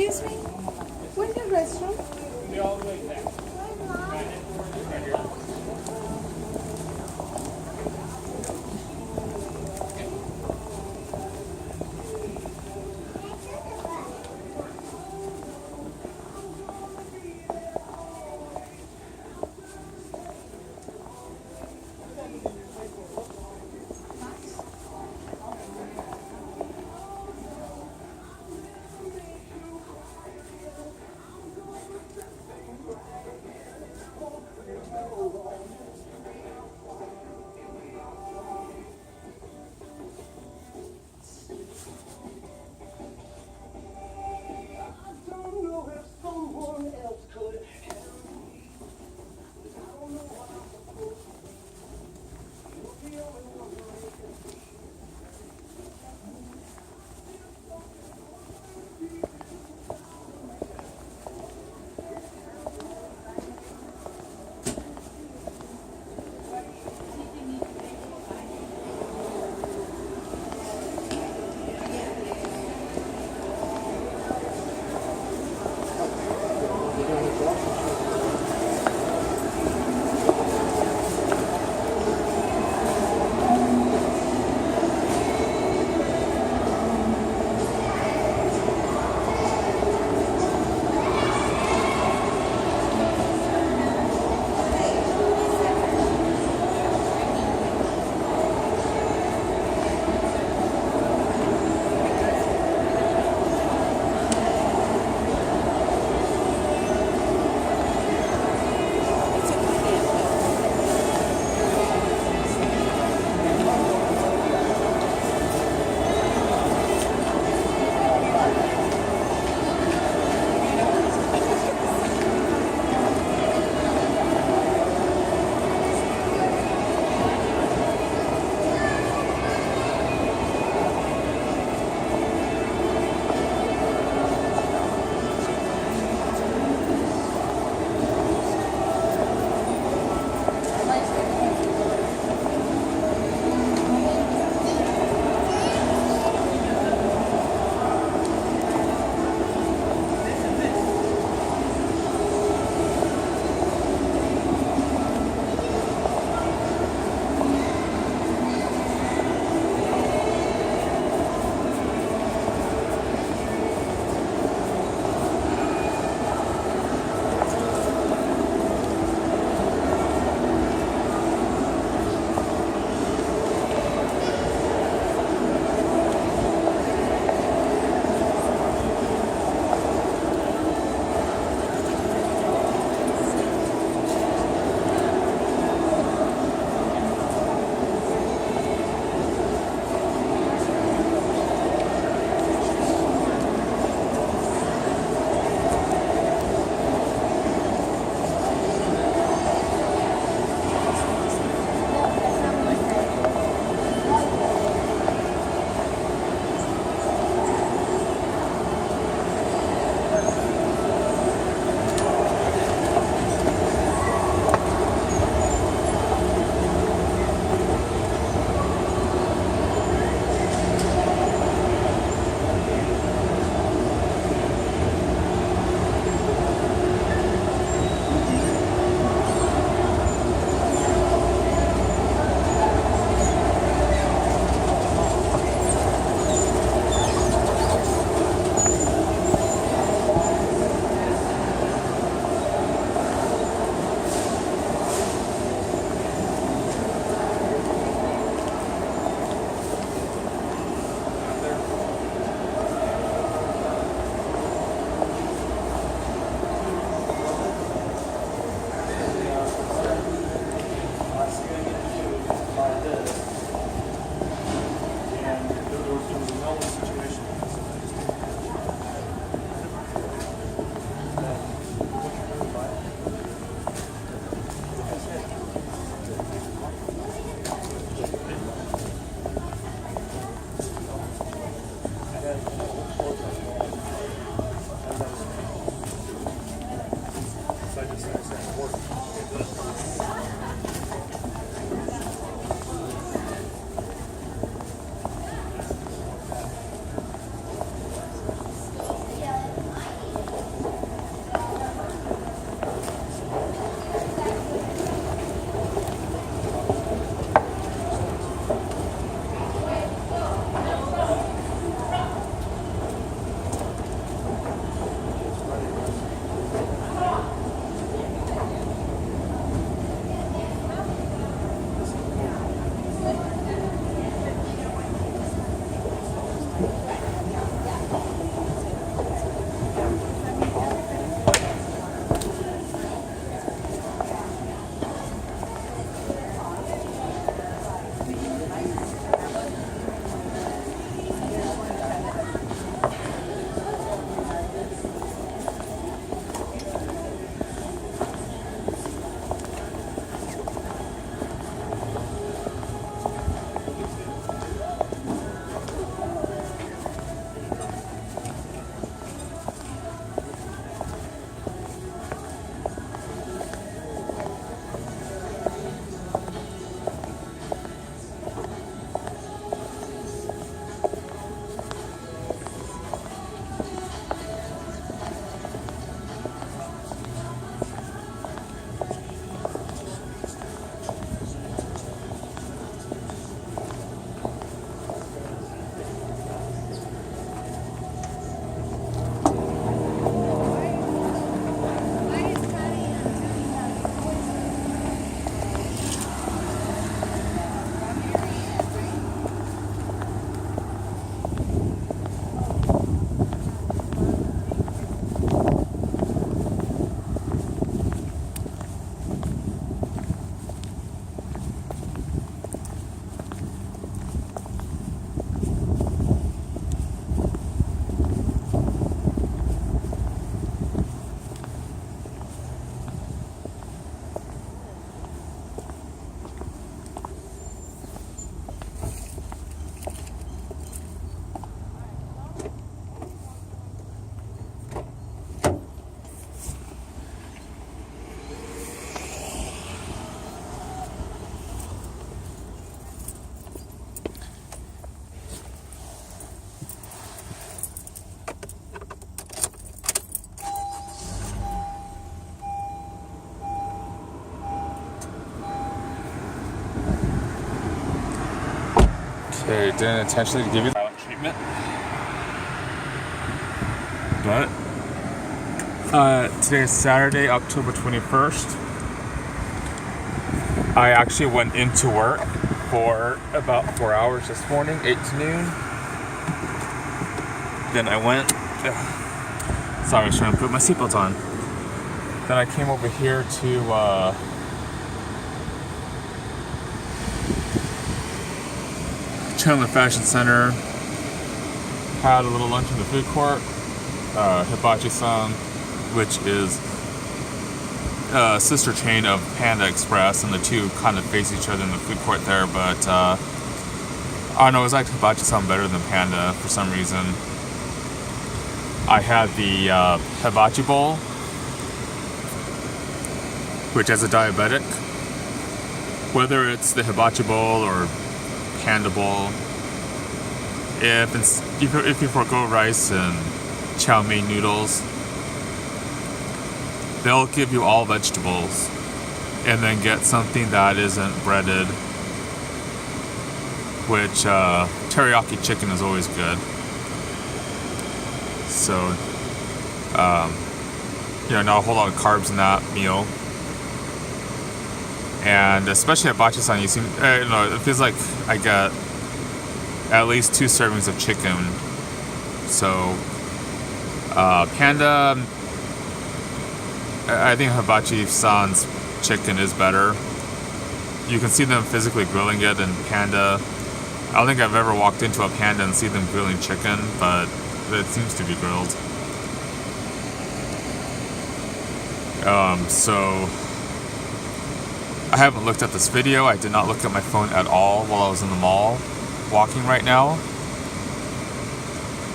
Excuse me? Where's your restroom? Be all the way back. Right here. They didn't intentionally give you silent treatment. But today is Saturday, October 21st. I actually went into work for about 4 hours this morning, 8 to noon. Then I went. Sorry, I was trying to put my seatbelt on. Then I came over here to Chandler Fashion Center. Had a little lunch in the food court. Hibachi-san, which is a sister chain of Panda Express, and the two kind of face each other in the food court there. But I don't know, I like Hibachi-san better than Panda for some reason. I had the hibachi bowl, which as a diabetic, whether it's the hibachi bowl or Panda bowl, if you forego rice and chow mein noodles, they'll give you all vegetables and then get something that isn't breaded, which teriyaki chicken is always good. So not a whole lot of carbs in that meal. And especially at Hibachi-san, it feels like I get at least 2 servings of chicken. So Panda, I think Hibachi-san's chicken is better. You can see them physically grilling it, and Panda, I don't think I've ever walked into a Panda and see them grilling chicken, but it seems to be grilled. So I haven't looked at this video. I did not look at my phone at all while I was in the mall walking right now.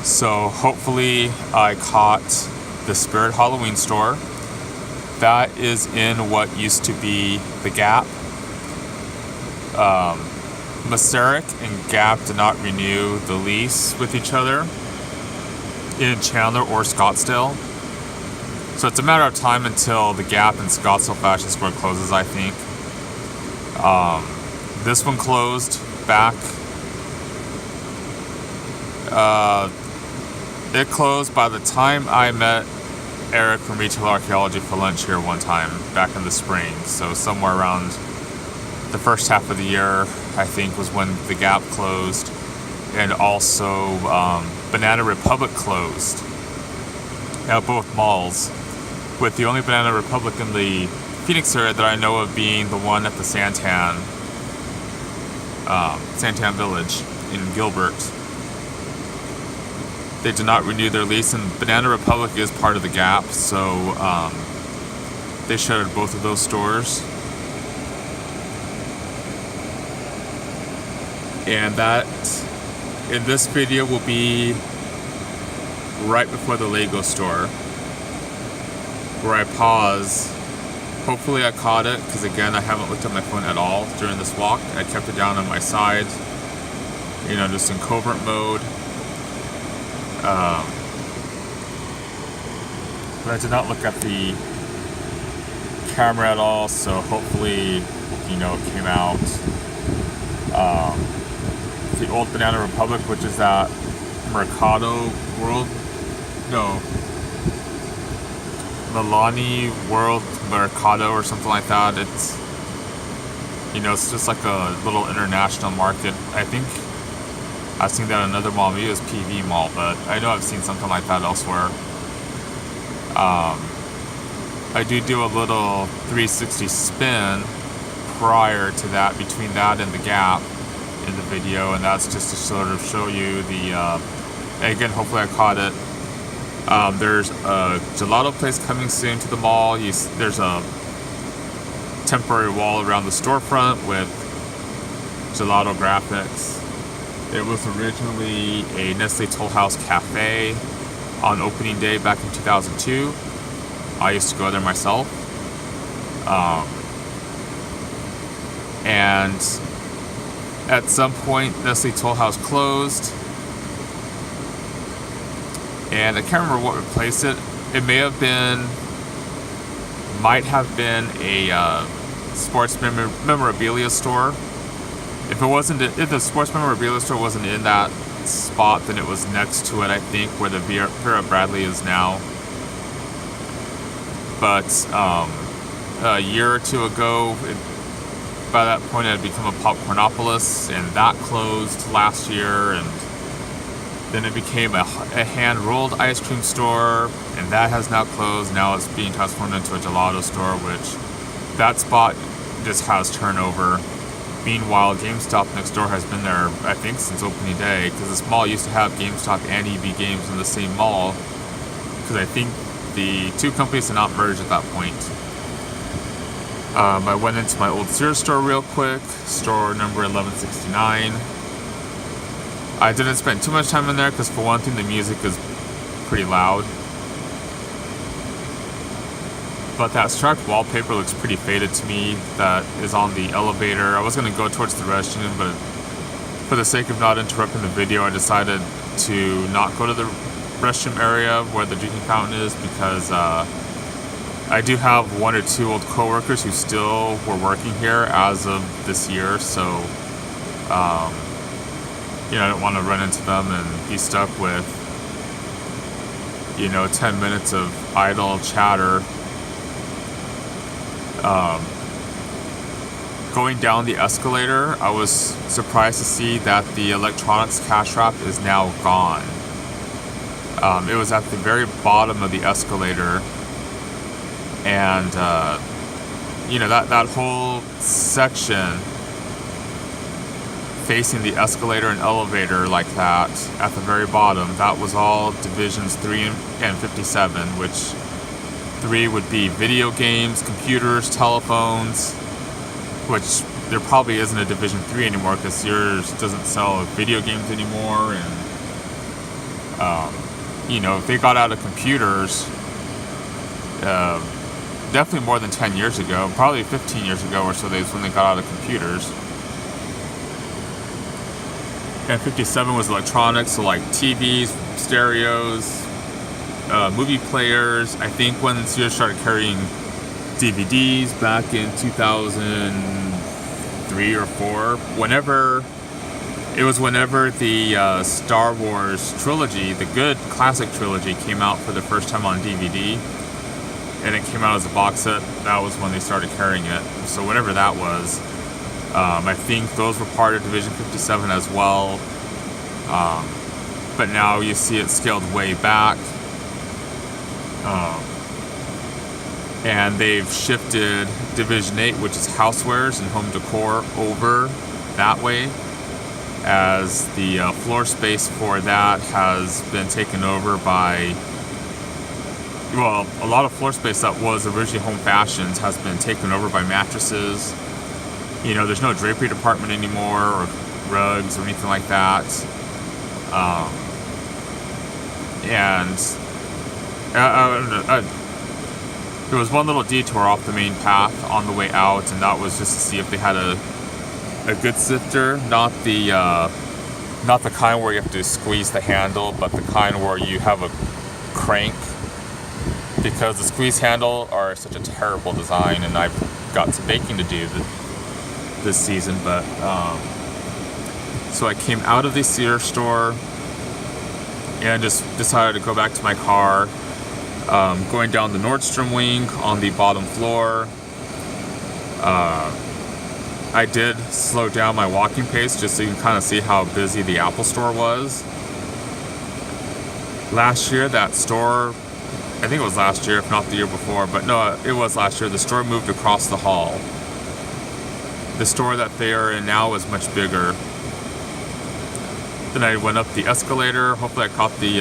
So hopefully I caught the Spirit Halloween store. That is in what used to be the Gap. Maseric and Gap did not renew the lease with each other in Chandler or Scottsdale. So it's a matter of time until the Gap in Scottsdale Fashion Square closes, I think. This one closed back. It closed by the time I met Eric from Retail Archaeology for lunch here one time back in the spring. So somewhere around the first half of the year, I think, was when the Gap closed, and also Banana Republic closed at both malls, with the only Banana Republic in the Phoenix area that I know of being the one at the Santan Village in Gilbert. They did not renew their lease, and Banana Republic is part of the Gap, so they shuttered both of those stores. And that, in this video, will be right before the Lego store, where I pause. Hopefully I caught it, because again, I haven't looked at my phone at all during this walk. I kept it down on my side, just in covert mode. But I did not look at the camera at all, so hopefully, it came out. The old Banana Republic, which is that Mercado World, Milani World Mercado or something like that. It's, it's just like a little international market. I think I've seen that in another mall, maybe it was PV Mall, but I know I've seen something like that elsewhere. I do a little 360 spin prior to that, between that and the Gap in the video, and that's just to sort of show you the, again, hopefully I caught it. There's a gelato place coming soon to the mall. There's a temporary wall around the storefront with gelato graphics. It was originally a Nestle Toll House Cafe on opening day back in 2002. I used to go there myself. And at some point, Nestle Toll House closed. And I can't remember what replaced it. It might have been a sports memorabilia store. if the sports memorabilia store wasn't in that spot, then it was next to it, I think, where the Vera Bradley is now. But a year or two ago, by that point it had become a Popcornopolis, and that closed last year, and then it became a hand-rolled ice cream store, and that has now closed. Now it's being transformed into a gelato store, which that spot just has turnover. Meanwhile, GameStop next door has been there, I think, since opening day, because this mall used to have GameStop and EB Games in the same mall, because I think the two companies had not merged at that point. I went into my old Sears store real quick, store number 1169. I didn't spend too much time in there because, for one thing, the music is pretty loud. But that striped wallpaper looks pretty faded to me. That is on the elevator. I was going to go towards the restroom, but for the sake of not interrupting the video, I decided to not go to the restroom area where the drinking fountain is, because I do have one or two old coworkers who still were working here as of this year, so I don't want to run into them and be stuck with 10 minutes of idle chatter. Going down the escalator, I was surprised to see that the electronics cash wrap is now gone. It was at the very bottom of the escalator, and that whole section facing the escalator and elevator like that at the very bottom, that was all divisions 3 and 57, which 3 would be video games, computers, telephones, which there probably isn't a division 3 anymore because Sears doesn't sell video games anymore. And if they got out of computers definitely more than 10 years ago, probably 15 years ago or so, that's when they got out of computers. And 57 was electronics, so like TVs, stereos, movie players. I think when Sears started carrying DVDs back in 2003 or 4, whenever the Star Wars trilogy, the good classic trilogy, came out for the first time on DVD, and it came out as a box set, that was when they started carrying it. So whatever that was, I think those were part of Division 57 as well. But now you see it scaled way back. And they've shifted Division 8, which is housewares and home decor, over that way, as the floor space for that has been taken over by, well, a lot of floor space that was originally home fashions has been taken over by mattresses. There's no drapery department anymore, or rugs or anything like that. There was one little detour off the main path on the way out, and that was just to see if they had a good sifter, not the kind where you have to squeeze the handle, but the kind where you have a crank, because the squeeze handle are such a terrible design, and I've got some baking to do this season. But so I came out of the Sears store and just decided to go back to my car, going down the Nordstrom wing on the bottom floor. I did slow down my walking pace just so you can kind of see how busy the Apple store was. Last year, that store, I think it was last year, if not the year before, but no, it was last year, the store moved across the hall. The store that they are in now is much bigger. Then I went up the escalator. Hopefully I caught the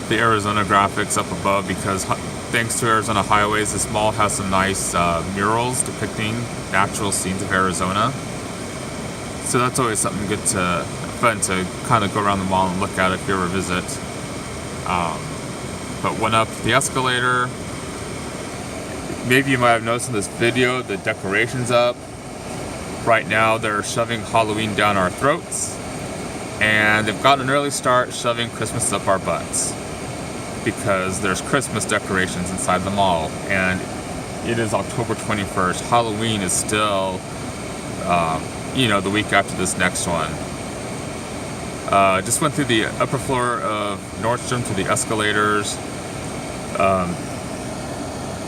Arizona graphics up above, because thanks to Arizona Highways, this mall has some nice murals depicting natural scenes of Arizona. So that's always something fun to kind of go around the mall and look at if you ever visit. But went up the escalator. Maybe you might have noticed in this video the decorations up. Right now they're shoving Halloween down our throats, and they've got an early start shoving Christmas up our butts, because there's Christmas decorations inside the mall, and it is October 21st. Halloween is still you know, the week after this next one. Just went through the upper floor of Nordstrom to the escalators.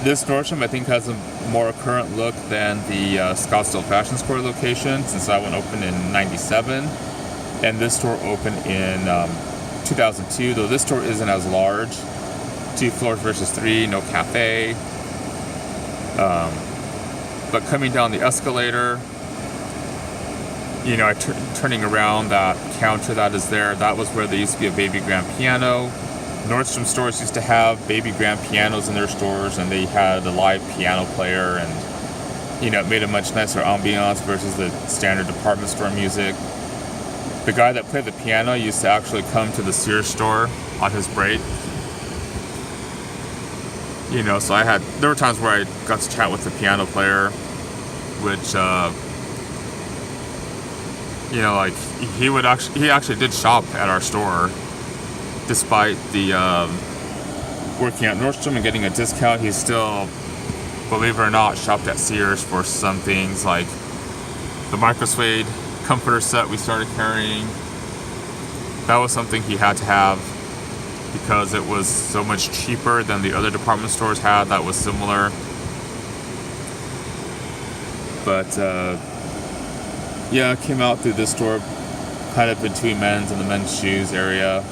This Nordstrom, I think, has a more current look than the Scottsdale Fashion Square location, since that one opened in '97, and this store opened in 2002. Though this store isn't as large, 2 floors versus 3, no cafe. But coming down the escalator, you know, turning around that counter that is there, that was where there used to be a baby grand piano. Nordstrom stores used to have baby grand pianos in their stores, and they had a live piano player, and, you know, it made a much nicer ambiance versus the standard department store music. The guy that played the piano used to actually come to the Sears store on his break. You know, so there were times where I got to chat with the piano player, which, you know, like, he actually did shop at our store. Despite the working at Nordstrom and getting a discount, he still, believe it or not, shopped at Sears for some things, like the micro-suede comforter set we started carrying. That was something he had to have because it was so much cheaper than the other department stores had that was similar. But yeah, I came out through this store, kind of between men's and the men's shoes area,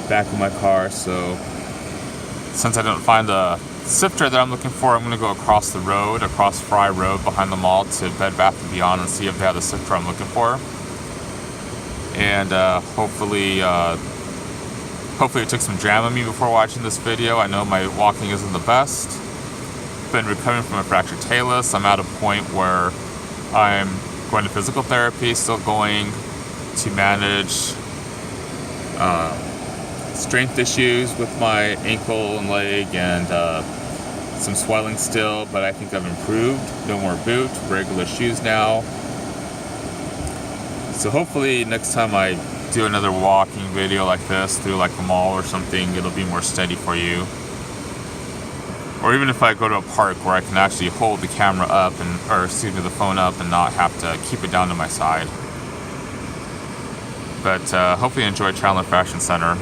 back of my car. So since I didn't find the sifter that I'm looking for, I'm going to go across the road, across Fry Road behind the mall to Bed Bath & Beyond and see if they have the sifter I'm looking for. And hopefully it took some dram on me before watching this video. I know my walking isn't the best. Been recovering from a fractured talus. I'm at a point where I'm going to physical therapy, still going to manage strength issues with my ankle and leg, and some swelling still, but I think I've improved. No more boot, regular shoes now. So hopefully next time I do another walking video like this through like a mall or something, it'll be more steady for you. Or even if I go to a park where I can actually hold the camera up the phone up and not have to keep it down to my side. But hopefully you enjoy Chandler Fashion Center.